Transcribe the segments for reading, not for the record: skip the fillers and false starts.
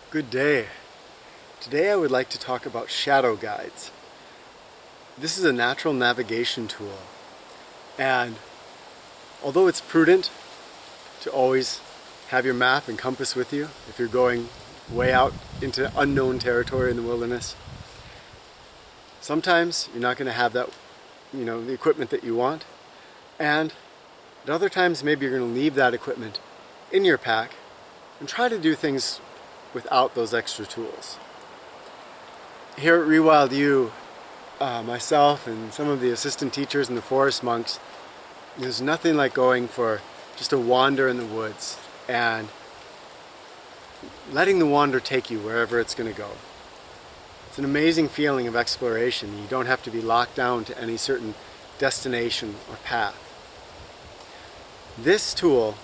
Good day. Today I would like to talk about shadow guides. This is a natural navigation tool, and although it's prudent to always have your map and compass with you if you're going way out into unknown territory in the wilderness, sometimes you're not going to have that, the equipment that you want, and at other times maybe you're going to leave that equipment in your pack and try to do things without those extra tools. Here at Rewild U, myself and some of the assistant teachers and the forest monks, there's nothing like going for just a wander in the woods and letting the wander take you wherever it's going to go. It's an amazing feeling of exploration. You don't have to be locked down to any certain destination or path. This tool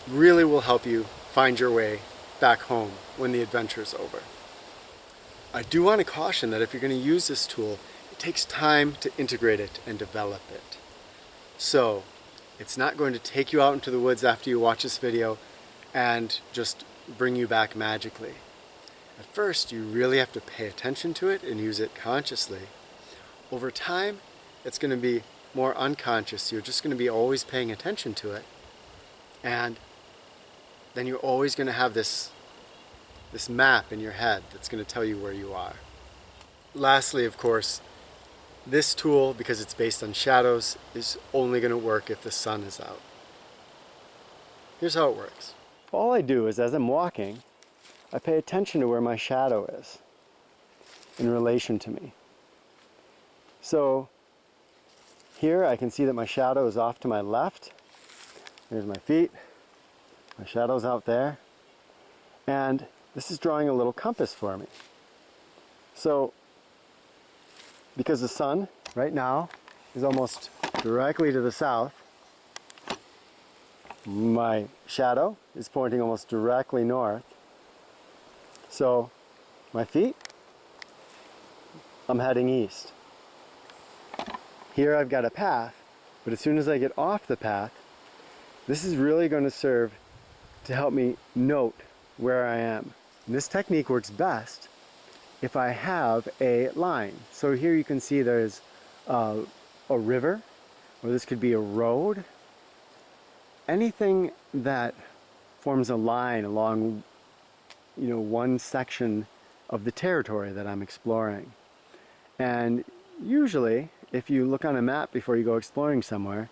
really will help you find your way back home when the adventure is over. I do want to caution that if you're going to use this tool, it takes time to integrate it and develop it. So it's not going to take you out into the woods after you watch this video and just bring you back magically. At first, you really have to pay attention to it and use it consciously. Over time, it's going to be more unconscious. You're just going to be always paying attention to it. And then you're always going to have this map in your head that's going to tell you where you are. Lastly, of course, this tool, because it's based on shadows, is only going to work if the sun is out. Here's how it works. All I do is, as I'm walking, I pay attention to where my shadow is in relation to me. So here I can see that my shadow is off to my left. There's my feet. My shadow's out there. And this is drawing a little compass for me. So, because the sun right now is almost directly to the south, my shadow is pointing almost directly north. So, my feet, I'm heading east. Here I've got a path, but as soon as I get off the path, this is really going to serve to help me note where I am. And this technique works best if I have a line. So here you can see there's a river, or this could be a road. Anything that forms a line along, one section of the territory that I'm exploring. And usually, if you look on a map before you go exploring somewhere,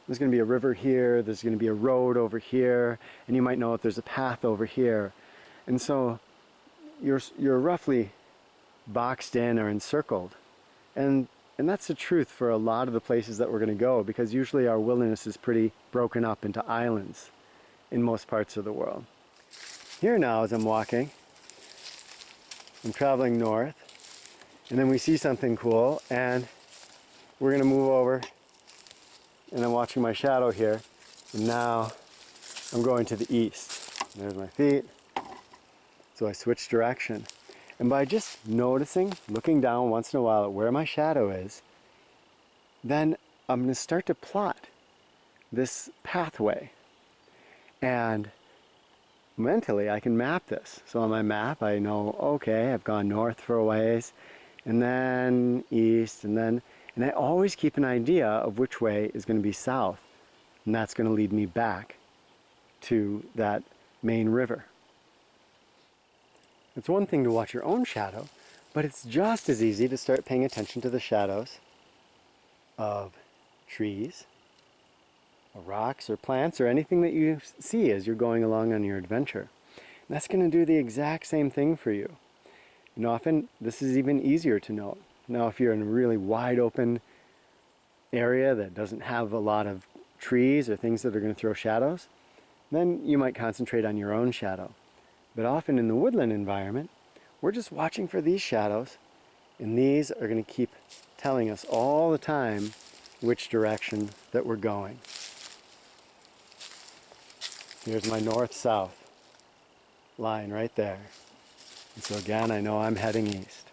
there's going to be a river here, there's going to be a road over here, and you might know that there's a path over here. And so you're roughly boxed in or encircled. And that's the truth for a lot of the places that we're going to go, because usually our wilderness is pretty broken up into islands in most parts of the world. Here now, as I'm walking, I'm traveling north, and then we see something cool, and we're going to move over, and I'm watching my shadow here, and now I'm going to the east. There's my feet. So I switch direction. And by just noticing, looking down once in a while at where my shadow is, then I'm going to start to plot this pathway. And mentally I can map this. So on my map I know, okay, I've gone north for a ways, and then east, and I always keep an idea of which way is going to be south. And that's going to lead me back to that main river. It's one thing to watch your own shadow, but it's just as easy to start paying attention to the shadows of trees, or rocks, or plants, or anything that you see as you're going along on your adventure. And that's going to do the exact same thing for you. And often, this is even easier to note. Now, if you're in a really wide open area that doesn't have a lot of trees or things that are going to throw shadows, then you might concentrate on your own shadow. But often in the woodland environment, we're just watching for these shadows, and these are going to keep telling us all the time which direction that we're going. Here's my north-south line right there. And so again, I know I'm heading east.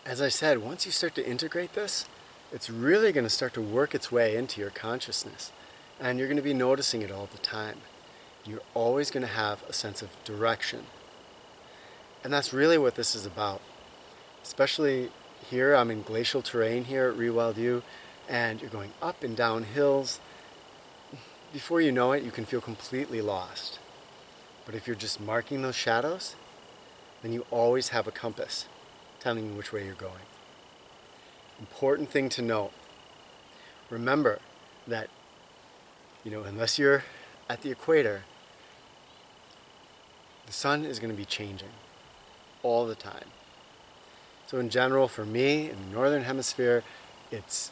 As I said, once you start to integrate this, it's really going to start to work its way into your consciousness. And you're going to be noticing it all the time. you're always going to have a sense of direction. And that's really what this is about. Especially here, I'm in glacial terrain here at Rewald U, and you're going up and down hills. Before you know it, you can feel completely lost. But if you're just marking those shadows, then you always have a compass telling you which way you're going. Important thing to note. Remember that, unless you're at the equator, the sun is going to be changing all the time. So in general, for me, in the northern hemisphere, it's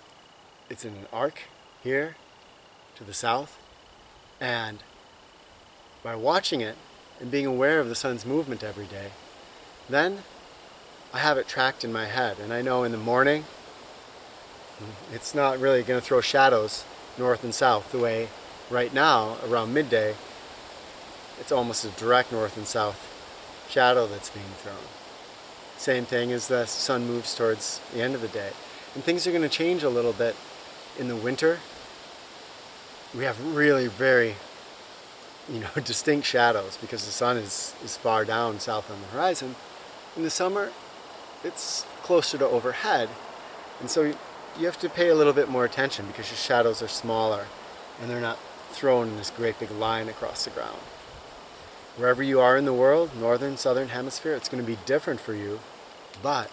in an arc here to the south, and by watching it and being aware of the sun's movement every day, then I have it tracked in my head, and I know in the morning it's not really going to throw shadows north and south the way right now around midday it's almost a direct north and south shadow that's being thrown. Same thing as the sun moves towards the end of the day. And things are going to change a little bit in the winter. We have really very distinct shadows because the sun is far down south on the horizon. In the summer, it's closer to overhead, and so you have to pay a little bit more attention because your shadows are smaller and they're not thrown in this great big line across the ground. Wherever you are in the world, northern, southern hemisphere, it's going to be different for you, but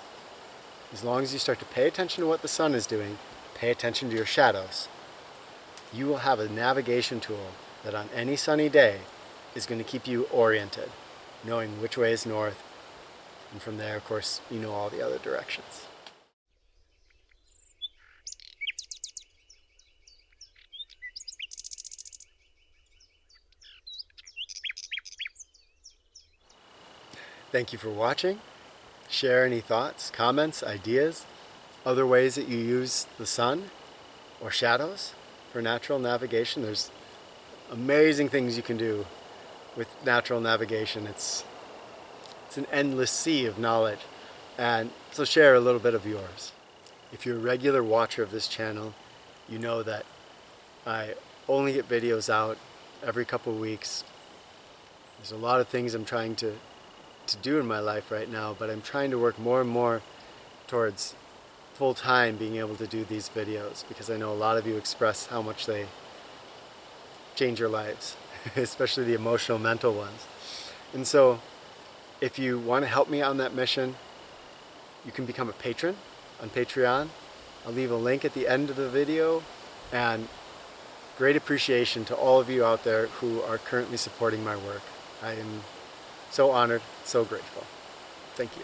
as long as you start to pay attention to what the sun is doing, pay attention to your shadows, you will have a navigation tool that on any sunny day is going to keep you oriented, knowing which way is north, and from there, of course, you know all the other directions. Thank you for watching. Share any thoughts, comments, ideas, other ways that you use the sun or shadows for natural navigation. There's amazing things you can do with natural navigation. It's an endless sea of knowledge, and so share a little bit of yours. If you're a regular watcher of this channel, you know that I only get videos out every couple of weeks. There's a lot of things I'm trying to do in my life right now, but I'm trying to work more and more towards full-time being able to do these videos, because I know a lot of you express how much they change your lives, especially the emotional, mental ones. And so if you want to help me on that mission, you can become a patron on Patreon. I'll leave a link at the end of the video, and great appreciation to all of you out there who are currently supporting my work. I am so honored, so grateful. Thank you.